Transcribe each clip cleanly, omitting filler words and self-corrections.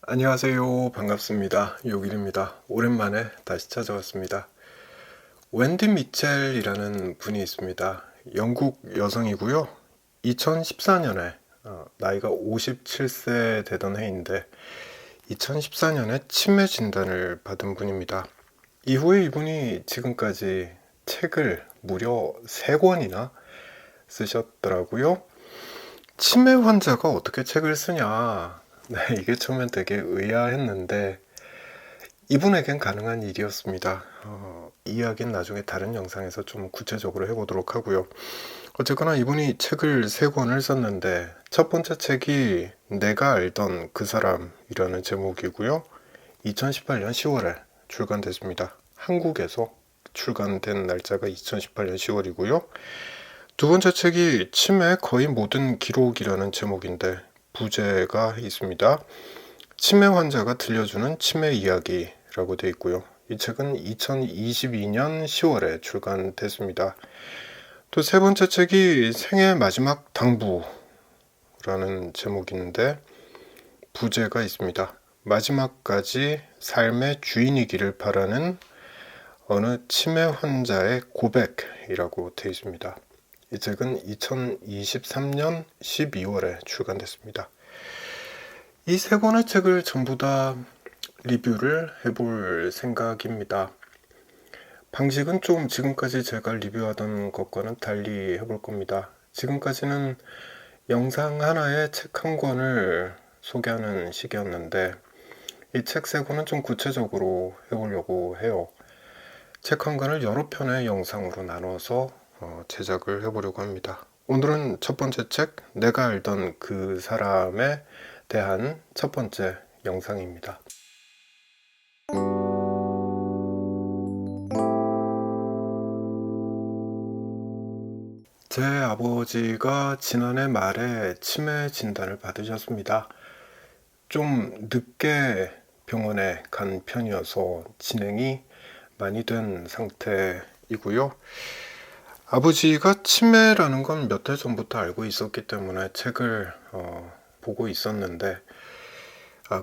안녕하세요. 반갑습니다. 요길입니다. 오랜만에 다시 찾아왔습니다. 웬디 미첼이라는 분이 있습니다. 영국 여성이고요. 2014년에 나이가 57세 되던 해인데 2014년에 치매 진단을 받은 분입니다. 이후에 이분이 지금까지 책을 무려 3권이나 쓰셨더라고요. 치매 환자가 어떻게 책을 쓰냐? 네, 이게 처음엔 되게 의아했는데 이분에겐 가능한 일이었습니다. 이 이야기는 나중에 다른 영상에서 좀 구체적으로 해보도록 하고요. 어쨌거나 이분이 책을 3권을 썼는데 첫 번째 책이 내가 알던 그 사람이라는 제목이고요. 2018년 10월에 출간됐습니다. 한국에서 출간된 날짜가 2018년 10월이고요. 두 번째 책이 치매의 거의 모든 기록이라는 제목인데 부제가 있습니다. 치매 환자가 들려주는 치매 이야기라고 되어 있고요. 이 책은 2022년 10월에 출간됐습니다. 또 세 번째 책이 생애 마지막 당부라는 제목인데 부제가 있습니다. 마지막까지 삶의 주인이기를 바라는 어느 치매 환자의 고백이라고 되어 있습니다. 이 책은 2023년 12월에 출간됐습니다. 이 3권의 책을 전부 다 리뷰를 해볼 생각입니다. 방식은 좀 지금까지 제가 리뷰하던 것과는 달리 해볼 겁니다. 지금까지는 영상 하나에 책 한 권을 소개하는 식이었는데 이 책 3권은 좀 구체적으로 해보려고 해요. 책 한 권을 여러 편의 영상으로 나눠서 제작을 해보려고 합니다. 오늘은 첫 번째 책, 내가 알던 그 사람에 대한 첫 번째 영상입니다. 제 아버지가 지난해 말에 치매 진단을 받으셨습니다. 좀 늦게 병원에 간 편이어서 진행이 많이 된 상태이고요. 아버지가 치매라는 건 몇 해 전부터 알고 있었기 때문에 책을 보고 있었는데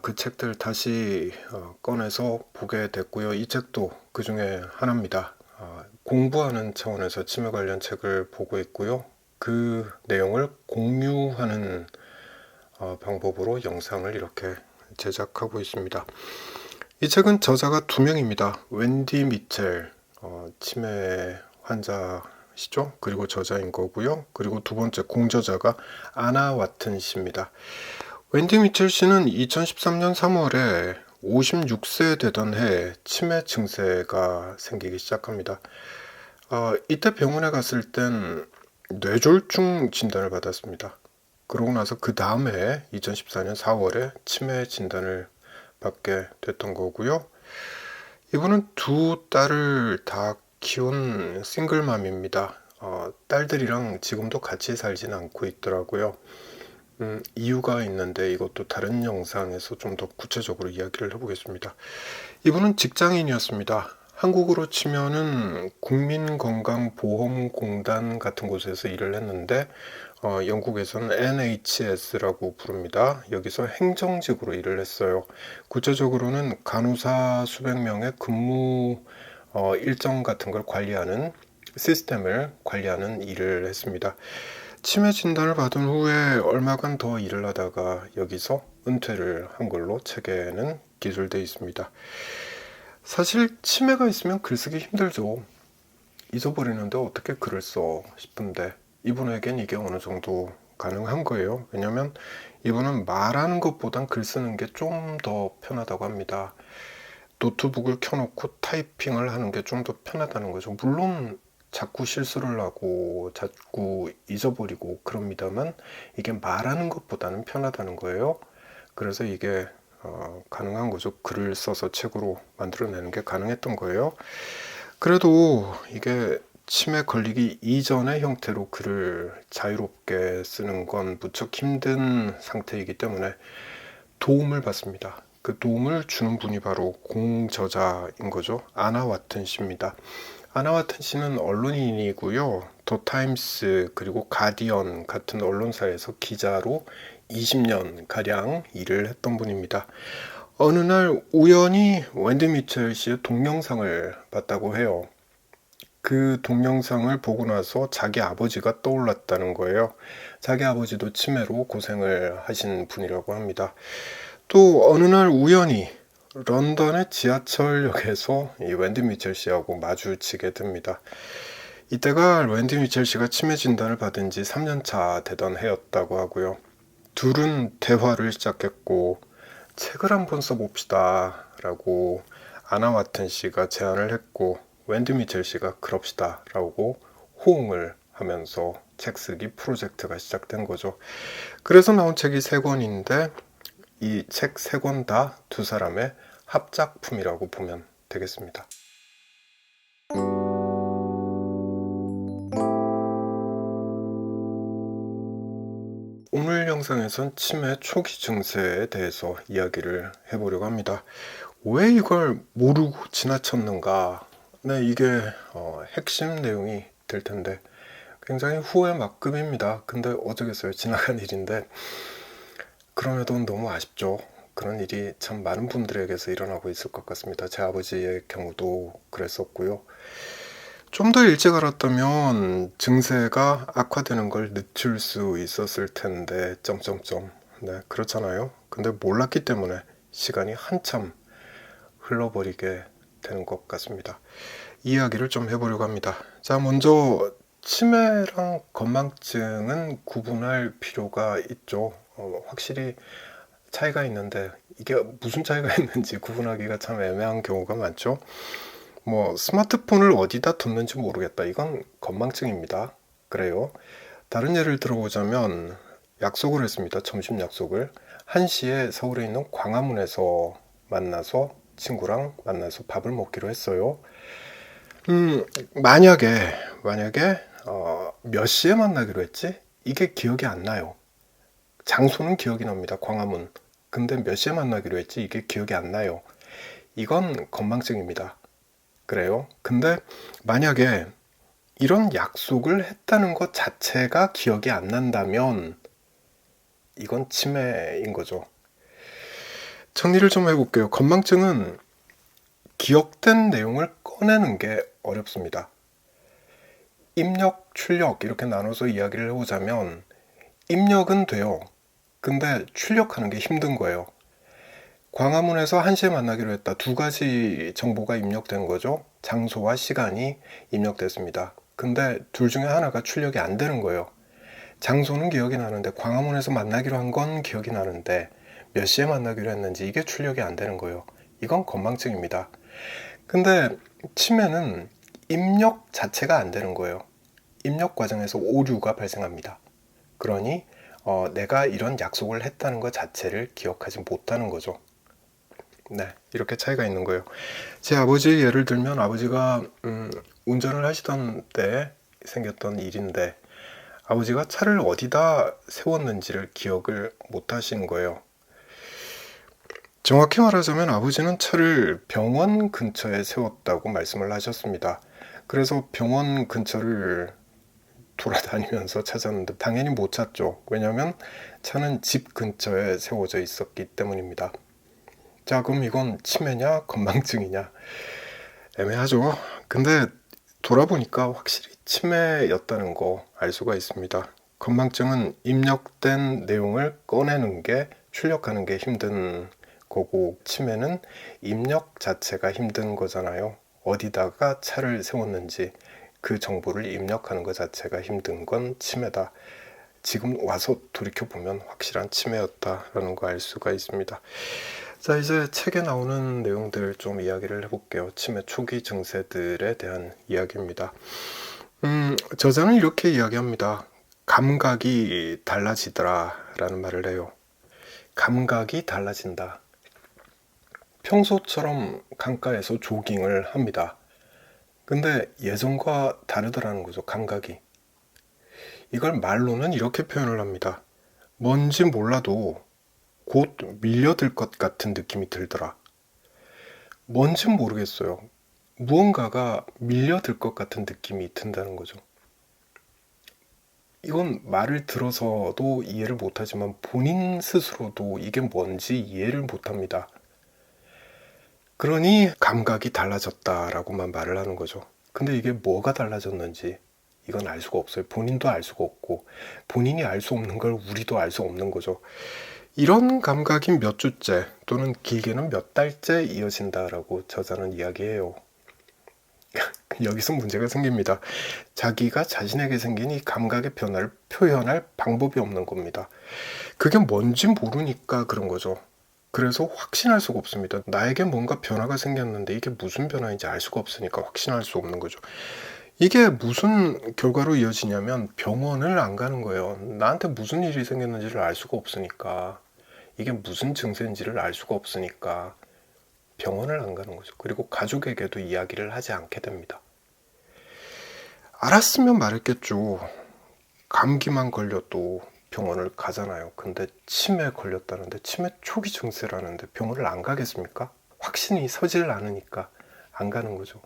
그 책들 다시 꺼내서 보게 됐고요. 이 책도 그 중에 하나입니다. 공부하는 차원에서 치매 관련 책을 보고 있고요. 그 내용을 공유하는 방법으로 영상을 이렇게 제작하고 있습니다. 이 책은 저자가 2명입니다. 웬디 미첼, 치매 환자시죠. 그리고 저자인 거고요. 그리고 두 번째 공저자가 아나 와튼 씨입니다. 웬디 미첼 씨는 2013년 3월에 56세 되던 해에 치매 증세가 생기기 시작합니다. 이때 병원에 갔을 땐 뇌졸중 진단을 받았습니다. 그러고 나서 그 다음 해에 2014년 4월에 치매 진단을 받게 됐던 거고요. 이분은 2딸을 다 키운 싱글맘입니다. 딸들이랑 지금도 같이 살진 않고 있더라고요. 이유가 있는데 이것도 다른 영상에서 좀 더 구체적으로 이야기를 해보겠습니다. 이분은 직장인이었습니다. 한국으로 치면은 국민건강보험공단 같은 곳에서 일을 했는데 영국에서는 NHS라고 부릅니다. 여기서 행정직으로 일을 했어요. 구체적으로는 간호사 수백 명의 근무 일정 같은 걸 관리하는 시스템을 관리하는 일을 했습니다. 치매 진단을 받은 후에 얼마간 더 일을 하다가 여기서 은퇴를 한 걸로 책에는 기술되어 있습니다. 사실 치매가 있으면 글쓰기 힘들죠. 잊어버리는데 어떻게 글을 써 싶은데 이분에겐 이게 어느 정도 가능한 거예요. 왜냐면 이분은 말하는 것보단 글 쓰는 게 좀 더 편하다고 합니다. 노트북을 켜놓고 타이핑을 하는 게 좀 더 편하다는 거죠. 물론 자꾸 실수를 하고 자꾸 잊어버리고 그럽니다만 이게 말하는 것보다는 편하다는 거예요. 그래서 이게 가능한 거죠. 글을 써서 책으로 만들어내는 게 가능했던 거예요. 그래도 이게 치매 걸리기 이전의 형태로 글을 자유롭게 쓰는 건 무척 힘든 상태이기 때문에 도움을 받습니다. 그 도움을 주는 분이 바로 공저자인 거죠. 아나 와튼 씨입니다. 아나 와튼 씨는 언론인이고요. 더 타임스 그리고 가디언 같은 언론사에서 기자로 20년 가량 일을 했던 분입니다. 어느 날 우연히 웬디 미첼 씨의 동영상을 봤다고 해요. 그 동영상을 보고 나서 자기 아버지가 떠올랐다는 거예요. 자기 아버지도 치매로 고생을 하신 분이라고 합니다. 또 어느 날 우연히 런던의 지하철역에서 이 웬디 미첼 씨하고 마주치게 됩니다. 이때가 웬디 미첼 씨가 치매 진단을 받은 지 3년차 되던 해였다고 하고요. 둘은 대화를 시작했고 책을 한번 써봅시다 라고 아나 와튼 씨가 제안을 했고 웬디 미첼 씨가 그럽시다 라고 호응을 하면서 책 쓰기 프로젝트가 시작된 거죠. 그래서 나온 책이 3권인데 이 책 3권 다 두 사람의 합작품이라고 보면 되겠습니다. 오늘 영상에선 치매 초기 증세에 대해서 이야기를 해보려고 합니다. 왜 이걸 모르고 지나쳤는가? 네, 이게 핵심 내용이 될 텐데 굉장히 후회 막급입니다. 근데 어쩌겠어요. 지나간 일인데 그럼에도 너무 아쉽죠. 그런 일이 참 많은 분들에게서 일어나고 있을 것 같습니다. 제 아버지의 경우도 그랬었고요. 좀 더 일찍 알았다면 증세가 악화되는 걸 늦출 수 있었을 텐데 네, 그렇잖아요. 근데 몰랐기 때문에 시간이 한참 흘러버리게 되는 것 같습니다. 이야기를 좀 해보려고 합니다. 자, 먼저 치매랑 건망증은 구분할 필요가 있죠. 확실히 차이가 있는데 이게 무슨 차이가 있는지 구분하기가 참 애매한 경우가 많죠. 스마트폰을 어디다 뒀는지 모르겠다. 이건 건망증입니다. 그래요. 다른 예를 들어보자면 약속을 했습니다. 점심 약속을 1시에 서울에 있는 광화문에서 만나서 친구랑 만나서 밥을 먹기로 했어요. 만약에 몇 시에 만나기로 했지? 이게 기억이 안 나요. 장소는 기억이 납니다. 광화문. 근데 몇 시에 만나기로 했지? 이게 기억이 안 나요. 이건 건망증입니다. 그래요. 근데 만약에 이런 약속을 했다는 것 자체가 기억이 안 난다면 이건 치매인 거죠. 정리를 좀 해볼게요. 건망증은 기억된 내용을 꺼내는 게 어렵습니다. 입력, 출력 이렇게 나눠서 이야기를 해보자면 입력은 돼요. 근데 출력하는 게 힘든 거예요. 광화문에서 1시에 만나기로 했다. 2가지 정보가 입력된 거죠. 장소와 시간이 입력됐습니다. 근데 둘 중에 하나가 출력이 안 되는 거예요. 장소는 기억이 나는데 광화문에서 만나기로 한 건 기억이 나는데 몇 시에 만나기로 했는지 이게 출력이 안 되는 거예요. 이건 건망증입니다. 근데 치매는 입력 자체가 안 되는 거예요. 입력 과정에서 오류가 발생합니다. 그러니 내가 이런 약속을 했다는 것 자체를 기억하지 못하는 거죠. 네, 이렇게 차이가 있는 거예요. 제 아버지의 예를 들면 아버지가 운전을 하시던 때 생겼던 일인데 아버지가 차를 어디다 세웠는지를 기억을 못 하신 거예요. 정확히 말하자면 아버지는 차를 병원 근처에 세웠다고 말씀을 하셨습니다. 그래서 병원 근처를 돌아다니면서 찾았는데 당연히 못 찾죠. 왜냐하면 차는 집 근처에 세워져 있었기 때문입니다. 자, 그럼 이건 치매냐 건망증이냐 애매하죠. 근데 돌아보니까 확실히 치매였다는 거 알 수가 있습니다. 건망증은 입력된 내용을 꺼내는 게 출력하는 게 힘든 거고 치매는 입력 자체가 힘든 거잖아요. 어디다가 차를 세웠는지 그 정보를 입력하는 것 자체가 힘든 건 치매다. 지금 와서 돌이켜보면 확실한 치매였다라는 거 알 수가 있습니다. 자, 이제 책에 나오는 내용들을 좀 이야기를 해볼게요. 치매 초기 증세들에 대한 이야기입니다. 저자는 이렇게 이야기합니다. 감각이 달라지더라 라는 말을 해요. 감각이 달라진다. 평소처럼 강가에서 조깅을 합니다. 근데 예전과 다르더라는 거죠. 감각이. 이걸 말로는 이렇게 표현을 합니다. 뭔지 몰라도 곧 밀려들 것 같은 느낌이 들더라. 뭔진 모르겠어요. 무언가가 밀려들 것 같은 느낌이 든다는 거죠. 이건 말을 들어서도 이해를 못하지만 본인 스스로도 이게 뭔지 이해를 못합니다. 그러니 감각이 달라졌다라고만 말을 하는 거죠. 근데 이게 뭐가 달라졌는지 이건 알 수가 없어요. 본인도 알 수가 없고 본인이 알 수 없는 걸 우리도 알 수 없는 거죠. 이런 감각이 몇 주째 또는 길게는 몇 달째 이어진다라고 저자는 이야기해요. 여기서 문제가 생깁니다. 자기가 자신에게 생긴 이 감각의 변화를 표현할 방법이 없는 겁니다. 그게 뭔지 모르니까 그런 거죠. 그래서 확신할 수가 없습니다. 나에게 뭔가 변화가 생겼는데 이게 무슨 변화인지 알 수가 없으니까 확신할 수 없는 거죠. 이게 무슨 결과로 이어지냐면 병원을 안 가는 거예요. 나한테 무슨 일이 생겼는지를 알 수가 없으니까, 이게 무슨 증세인지를 알 수가 없으니까 병원을 안 가는 거죠. 그리고 가족에게도 이야기를 하지 않게 됩니다. 알았으면 말했겠죠. 감기만 걸려도 병원을 가잖아요. 근데 치매에 걸렸다는데, 치매 초기 증세라는데 병원을 안 가겠습니까? 확신이 서질 않으니까 안 가는 거죠.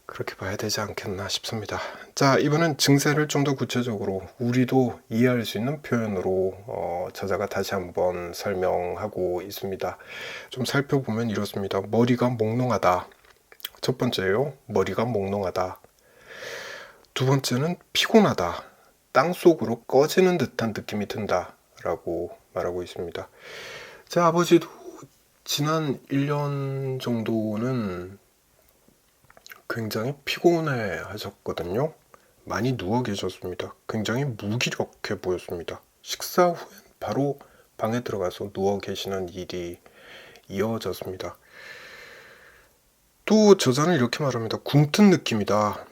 그렇게 봐야 되지 않겠나 싶습니다. 자, 이번엔 증세를 좀 더 구체적으로 우리도 이해할 수 있는 표현으로 저자가 다시 한번 설명하고 있습니다. 좀 살펴보면 이렇습니다. 머리가 몽롱하다. 첫 번째요, 머리가 몽롱하다. 두 번째는 피곤하다. 땅속으로 꺼지는 듯한 느낌이 든다 라고 말하고 있습니다. 제 아버지도 지난 1년 정도는 굉장히 피곤해 하셨거든요. 많이 누워 계셨습니다. 굉장히 무기력해 보였습니다. 식사 후엔 바로 방에 들어가서 누워 계시는 일이 이어졌습니다. 또 저자는 이렇게 말합니다. 굼뜬 느낌이다.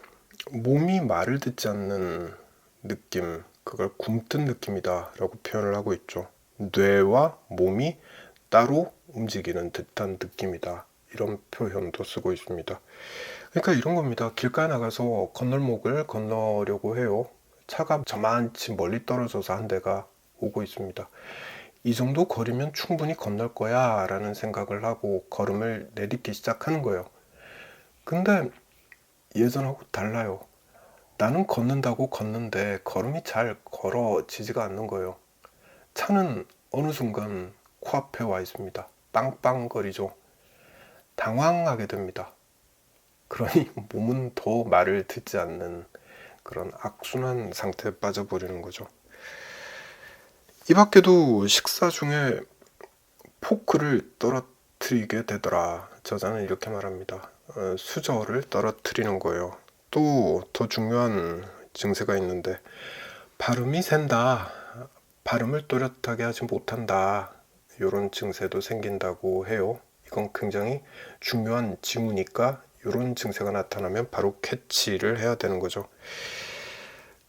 몸이 말을 듣지 않는 느낌, 그걸 굼뜬 느낌이다 라고 표현을 하고 있죠. 뇌와 몸이 따로 움직이는 듯한 느낌이다, 이런 표현도 쓰고 있습니다. 그러니까 이런 겁니다. 길가에 나가서 건널목을 건너려고 해요. 차가 저만치 멀리 떨어져서 한 대가 오고 있습니다. 이 정도 거리면 충분히 건널 거야 라는 생각을 하고 걸음을 내딛기 시작하는 거예요. 근데 예전하고 달라요. 나는 걷는다고 걷는데 걸음이 잘 걸어지지가 않는 거예요. 차는 어느 순간 코앞에 와 있습니다. 빵빵거리죠. 당황하게 됩니다. 그러니 몸은 더 말을 듣지 않는 그런 악순환 상태에 빠져버리는 거죠. 이 밖에도 식사 중에 포크를 떨어뜨리게 되더라. 저자는 이렇게 말합니다. 수저를 떨어뜨리는 거예요. 또 더 중요한 증세가 있는데, 발음이 샌다. 발음을 또렷하게 하지 못한다. 이런 증세도 생긴다고 해요. 이건 굉장히 중요한 징후니까 이런 증세가 나타나면 바로 캐치를 해야 되는 거죠.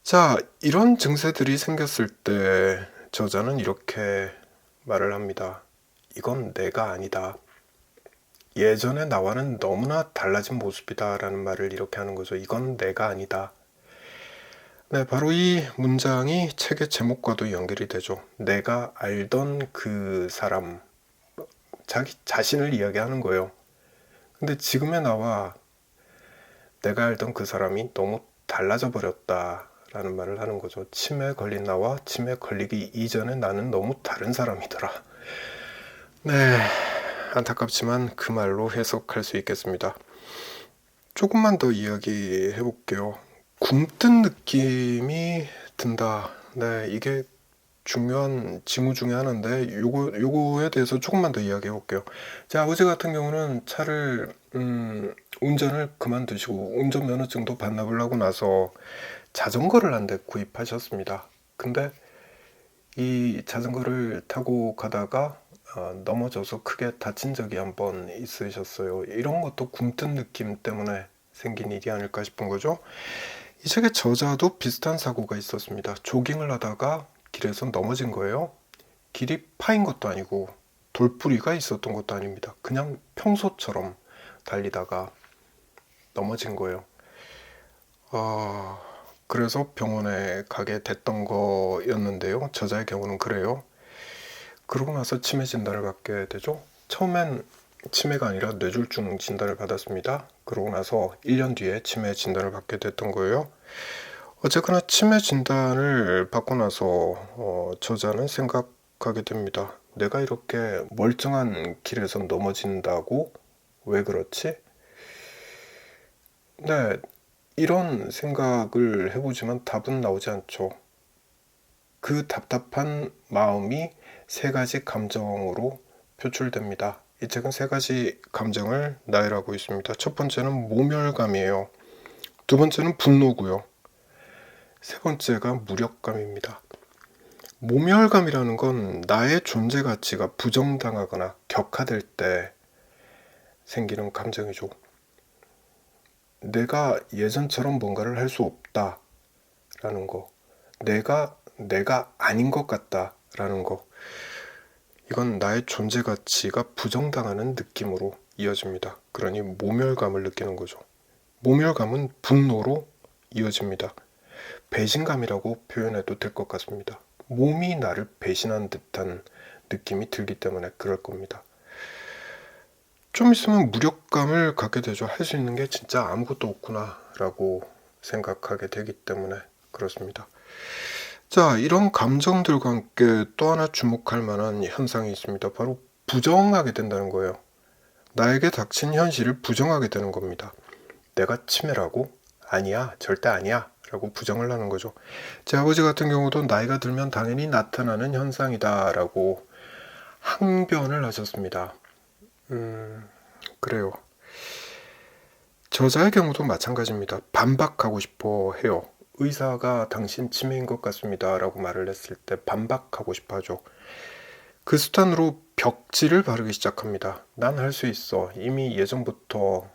자, 이런 증세들이 생겼을 때 저자는 이렇게 말을 합니다. 이건 내가 아니다. 예전의 나와는 너무나 달라진 모습이다 라는 말을 이렇게 하는 거죠. 이건 내가 아니다. 네, 바로 이 문장이 책의 제목과도 연결이 되죠. 내가 알던 그 사람, 자기 자신을 이야기하는 거예요. 근데 지금의 나와 내가 알던 그 사람이 너무 달라져 버렸다 라는 말을 하는 거죠. 치매에 걸린 나와 치매에 걸리기 이전에 나는 너무 다른 사람이더라. 네, 안타깝지만 그 말로 해석할 수 있겠습니다. 조금만 더 이야기해 볼게요. 굼뜬 느낌이 든다. 네, 이게 중요한 징후 중에 하나인데 요거에 대해서 조금만 더 이야기해 볼게요. 제 아버지 같은 경우는 차를 운전을 그만두시고 운전면허증도 반납을 하고 나서 자전거를 한 대 구입하셨습니다. 근데 이 자전거를 타고 가다가 넘어져서 크게 다친 적이 한 번 있으셨어요. 이런 것도 굼뜬 느낌 때문에 생긴 일이 아닐까 싶은 거죠. 이 책의 저자도 비슷한 사고가 있었습니다. 조깅을 하다가 길에서 넘어진 거예요. 길이 파인 것도 아니고 돌뿌리가 있었던 것도 아닙니다. 그냥 평소처럼 달리다가 넘어진 거예요. 그래서 병원에 가게 됐던 거였는데요. 저자의 경우는 그래요. 그러고 나서 치매 진단을 받게 되죠. 처음엔 치매가 아니라 뇌졸중 진단을 받았습니다. 그러고 나서 1년 뒤에 치매 진단을 받게 됐던 거예요. 어쨌거나 치매 진단을 받고 나서 저자는 생각하게 됩니다. 내가 이렇게 멀쩡한 길에서 넘어진다고? 왜 그렇지? 네, 이런 생각을 해보지만 답은 나오지 않죠. 그 답답한 마음이 세 가지 감정으로 표출됩니다. 이 책은 세 가지 감정을 나열하고 있습니다. 첫 번째는 모멸감이에요. 두 번째는 분노고요. 세 번째가 무력감입니다. 모멸감이라는 건 나의 존재 가치가 부정당하거나 격하될 때 생기는 감정이죠. 내가 예전처럼 뭔가를 할 수 없다라는 거, 내가 아닌 것 같다라는 거, 이건 나의 존재 가치가 부정당하는 느낌으로 이어집니다. 그러니 모멸감을 느끼는 거죠. 모멸감은 분노로 이어집니다. 배신감이라고 표현해도 될 것 같습니다. 몸이 나를 배신한 듯한 느낌이 들기 때문에 그럴 겁니다. 좀 있으면 무력감을 갖게 되죠. 할 수 있는 게 진짜 아무것도 없구나 라고 생각하게 되기 때문에 그렇습니다. 자, 이런 감정들과 함께 또 하나 주목할 만한 현상이 있습니다. 바로 부정하게 된다는 거예요. 나에게 닥친 현실을 부정하게 되는 겁니다. 내가 치매라고? 아니야, 절대 아니야 라고 부정을 하는 거죠. 제 아버지 같은 경우도 나이가 들면 당연히 나타나는 현상이다 라고 항변을 하셨습니다. 그래요. 저자의 경우도 마찬가지입니다. 반박하고 싶어 해요. 의사가 당신 치매인 것 같습니다 라고 말을 했을 때 반박하고 싶어 하죠. 그 수단으로 벽지를 바르기 시작합니다. 난 할 수 있어. 이미 예전부터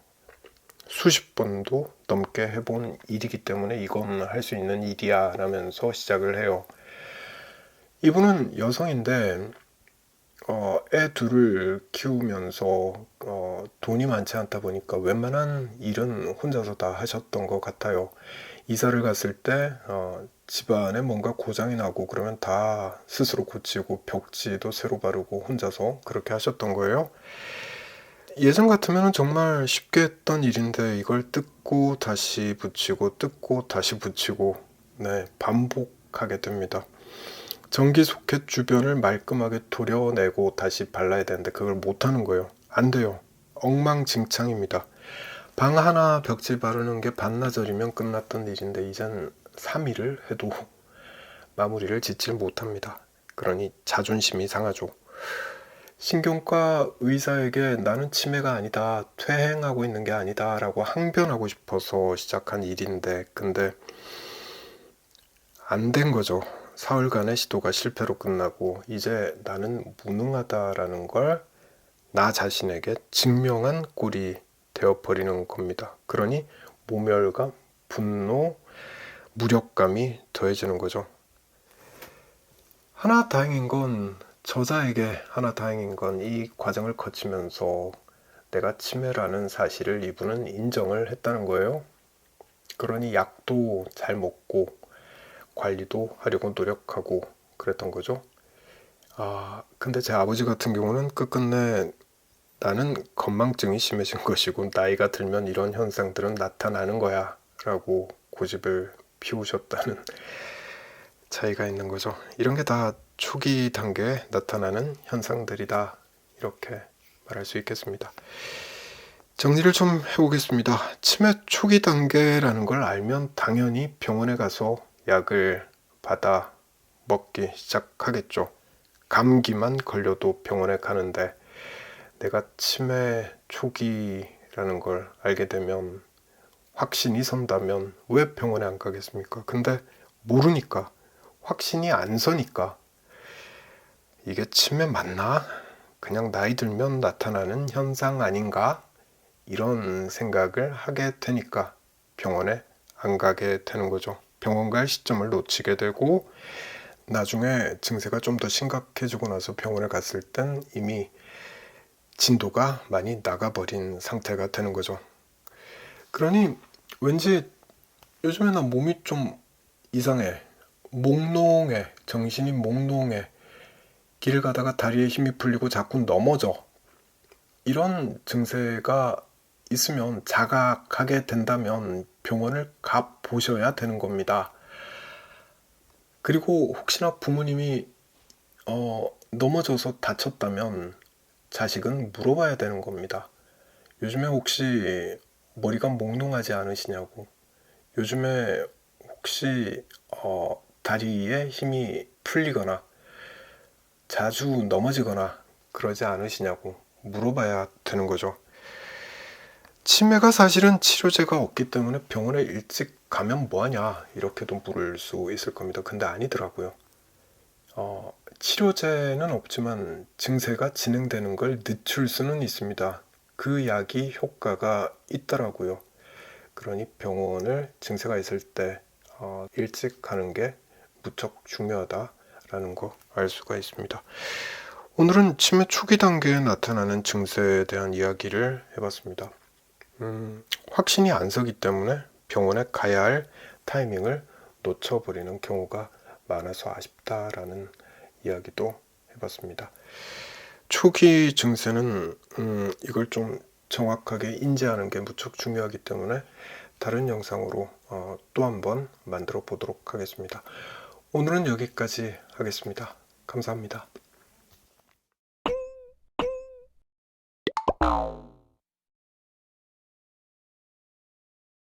수십 번도 넘게 해본 일이기 때문에 이건 할 수 있는 일이야 라면서 시작을 해요. 이분은 여성인데 애 둘을 키우면서 돈이 많지 않다 보니까 웬만한 일은 혼자서 다 하셨던 것 같아요. 이사를 갔을 때 집안에 뭔가 고장이 나고 그러면 다 스스로 고치고 벽지도 새로 바르고 혼자서 그렇게 하셨던 거예요. 예전 같으면 정말 쉽게 했던 일인데 이걸 뜯고 다시 붙이고 뜯고 다시 붙이고 네, 반복하게 됩니다. 전기 소켓 주변을 말끔하게 도려내고 다시 발라야 되는데 그걸 못하는 거예요. 안 돼요. 엉망진창입니다. 방 하나 벽지 바르는 게 반나절이면 끝났던 일인데 이젠 3일을 해도 마무리를 짓질 못합니다. 그러니 자존심이 상하죠. 신경과 의사에게 나는 치매가 아니다, 퇴행하고 있는 게 아니다 라고 항변하고 싶어서 시작한 일인데 근데 안 된 거죠. 사흘간의 시도가 실패로 끝나고 이제 나는 무능하다라는 걸 나 자신에게 증명한 꼴이 되어버리는 겁니다. 그러니 모멸감, 분노, 무력감이 더해지는 거죠. 하나 다행인 건 저자에게 하나 다행인 건 이 과정을 거치면서 내가 치매라는 사실을 이분은 인정을 했다는 거예요. 그러니 약도 잘 먹고 관리도 하려고 노력하고 그랬던 거죠. 근데 제 아버지 같은 경우는 끝끝내 나는 건망증이 심해진 것이고 나이가 들면 이런 현상들은 나타나는 거야 라고 고집을 피우셨다는 차이가 있는 거죠. 이런 게 다 초기 단계에 나타나는 현상들이다 이렇게 말할 수 있겠습니다. 정리를 좀 해보겠습니다. 치매 초기 단계라는 걸 알면 당연히 병원에 가서 약을 받아 먹기 시작하겠죠. 감기만 걸려도 병원에 가는데 내가 치매 초기라는 걸 알게 되면 확신이 선다면 왜 병원에 안 가겠습니까? 근데 모르니까 확신이 안 서니까 이게 치매 맞나? 그냥 나이 들면 나타나는 현상 아닌가? 이런 생각을 하게 되니까 병원에 안 가게 되는 거죠. 병원 갈 시점을 놓치게 되고 나중에 증세가 좀 더 심각해지고 나서 병원에 갔을 땐 이미 진도가 많이 나가버린 상태가 되는 거죠. 그러니 왠지 요즘에 나 몸이 좀 이상해. 몽롱해. 정신이 몽롱해. 길 가다가 다리에 힘이 풀리고 자꾸 넘어져. 이런 증세가 있으면 자각하게 된다면 병원을 가 보셔야 되는 겁니다. 그리고 혹시나 부모님이 넘어져서 다쳤다면 자식은 물어봐야 되는 겁니다. 요즘에 혹시 머리가 몽롱하지 않으시냐고. 요즘에 혹시 다리에 힘이 풀리거나 자주 넘어지거나 그러지 않으시냐고 물어봐야 되는 거죠. 치매가 사실은 치료제가 없기 때문에 병원에 일찍 가면 뭐하냐 이렇게도 물을 수 있을 겁니다. 근데 아니더라고요. 치료제는 없지만 증세가 진행되는 걸 늦출 수는 있습니다. 그 약이 효과가 있더라고요. 그러니 병원을 증세가 있을 때 일찍 가는 게 무척 중요하다라는 거 알 수가 있습니다. 오늘은 치매 초기 단계에 나타나는 증세에 대한 이야기를 해봤습니다. 확신이 안 서기 때문에 병원에 가야 할 타이밍을 놓쳐버리는 경우가 많아서 아쉽다라는 이야기도 해봤습니다. 초기 증세는 이걸 좀 정확하게 인지하는 게 무척 중요하기 때문에 다른 영상으로 또 한번 만들어 보도록 하겠습니다. 오늘은 여기까지 하겠습니다. 감사합니다.